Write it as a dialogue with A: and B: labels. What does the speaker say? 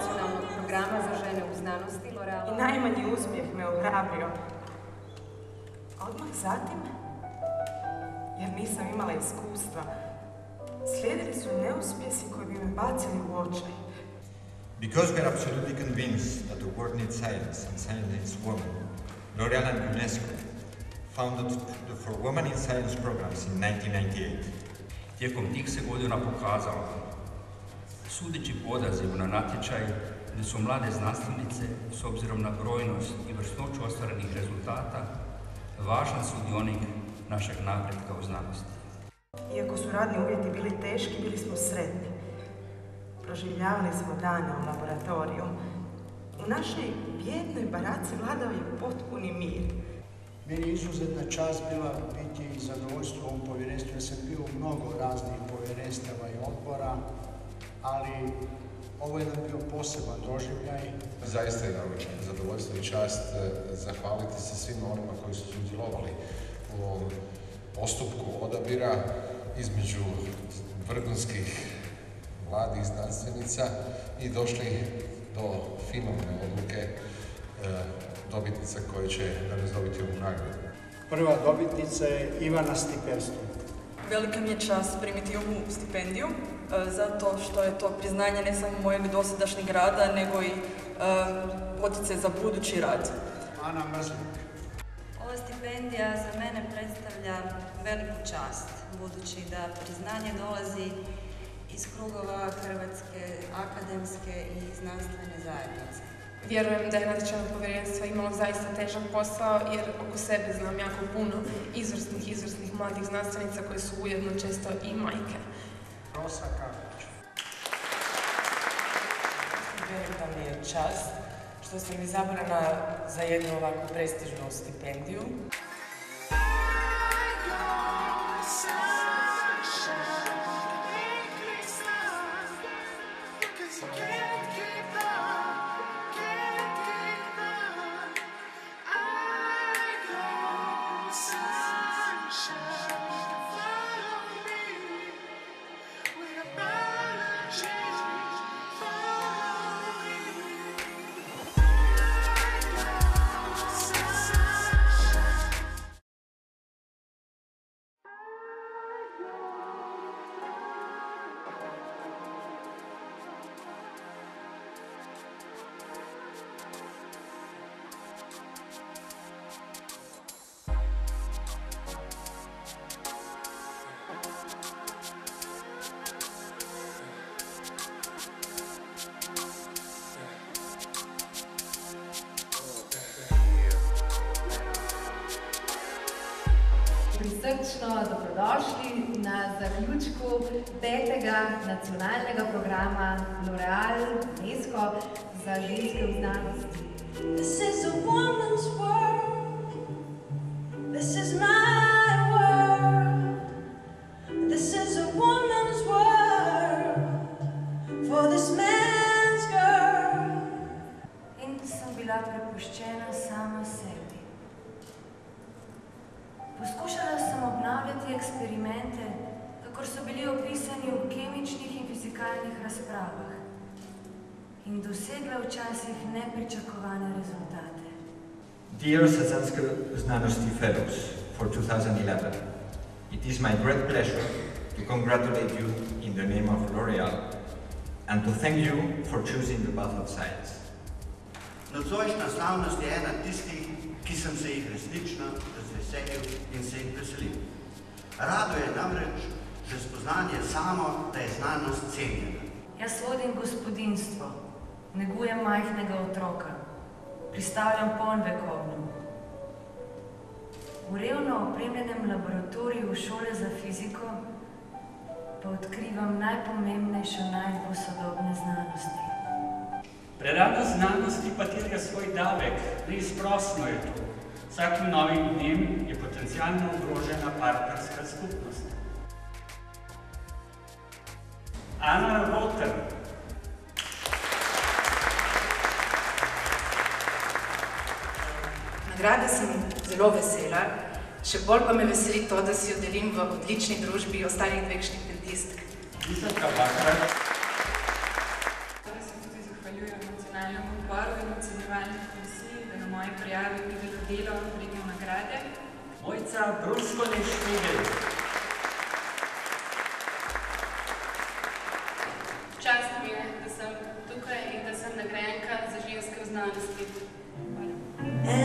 A: nacionalnog programa za žene u znanosti L'Oreal.
B: I najmanji uspjeh me ohrabrio. A odmah zatim, jer nisam imala iskustva, slijedili su neuspjesi koji bi me bacili u očaj.
C: Because we are absolutely convinced that the world needs science and science needs women, L'Oreal and UNESCO founded the For Women in Science programs in 1998.
D: Tijekom tih se godina pokazalo, sudeći po odazivu na natječaj, da su mlade znanstvenice, s obzirom na brojnost i vrsnoću ostvarenih rezultata, važan sudionik našeg napretka u znanosti.
B: Iako su radni uvjeti bili teški, bili smo sretni. Proživljavali smo dane u laboratoriju. U našoj bijednoj baraci vladao je potpuni mir.
E: Meni je izuzetna čast bila biti i zadovoljstvo u ovom povjerenstvu. Ja sam bio u mnogo raznih povjerenstava i odbora, ali ovo je nam bio poseban doživljaj.
F: Zaista je zadovoljstvo i čast zahvaliti se svima onima koji su sudjelovali u ovom postupku odabira između vrhunskih mladih znanstvenica i došli do finalne odluke dobitnica koje će danas dobiti ovu nagradu.
E: Prva dobitnica je Ivana Stiperstvo.
G: Velika mi je čast primiti ovu stipendiju, zato što je to priznanje ne samo mojeg dosadašnjeg rada, nego i poticaj za budući rad.
E: Ana Mrzlik.
H: Ova stipendija za mene predstavlja veliku čast, budući da priznanje dolazi iz krugova Hrvatske akademske i znanstvene zajednice.
I: Vjerujem da je natječajno povjerenstvo imalo zaista težak posao, jer oko sebe znam jako puno izvrsnih mladih znanstvenica koje su ujedno često i majke.
E: Rosa Kapić.
J: Vjerujem da mi je čast što sam izabrana za jednu ovakvu prestižnu stipendiju.
A: Prisrčno dobrodošli na zaključku 5. nacionalnega programa L'Oreal UNESCO za ženske v znanosti.
K: This is a woman's world. This is my world. This is a woman's world for this man's girl.
H: In sem bila prepuščena sama sebi. Poskušala sem obnavljati eksperimente, kakor so bili opisani v kemičnih in fizikalnih razpravah, in dosegla včasih nepričakovane rezultate.
C: Dear Sezemske Znanosti Fellows for 2011, it is my great pleasure to congratulate you in the name of L'Oreal and to thank you for choosing the path of science.
L: Nocojšnja slavnost je ena tistih, ki sem se jih resnično razveselil in se jih veselim. Rado je namreč že spoznanje samo, da je znanost cenjena.
H: Jaz vodim gospodinstvo, negujem majhnega otroka, pristavljam ponve k ognju. V revno opremljenem laboratoriju šole za fiziko pa odkrivam najpomembnejšo najdbo sodobne znanosti.
M: Prerada znanosti pa terja svoj davek, neizprosno je to. Vsakim novim dnem je potencialno ogrožena partnerska skupnost. Ana Rotem.
N: Nagrade sem zelo vesela, še bolj pa me veseli to, da si jo delim v odlični družbi ostalih dveh štipendistk.
M: Visoka Bakar.
I: Torej se tudi zahvaljujem
O: ocenjevalni komisiji, da na moji prijavi videlo delo vredno nagrade.
M: Mojca Bruskolej-Štegel.
O: Čast mi je, da sem tukaj in da sem nagrajenka za ženske v znanosti. Hvala.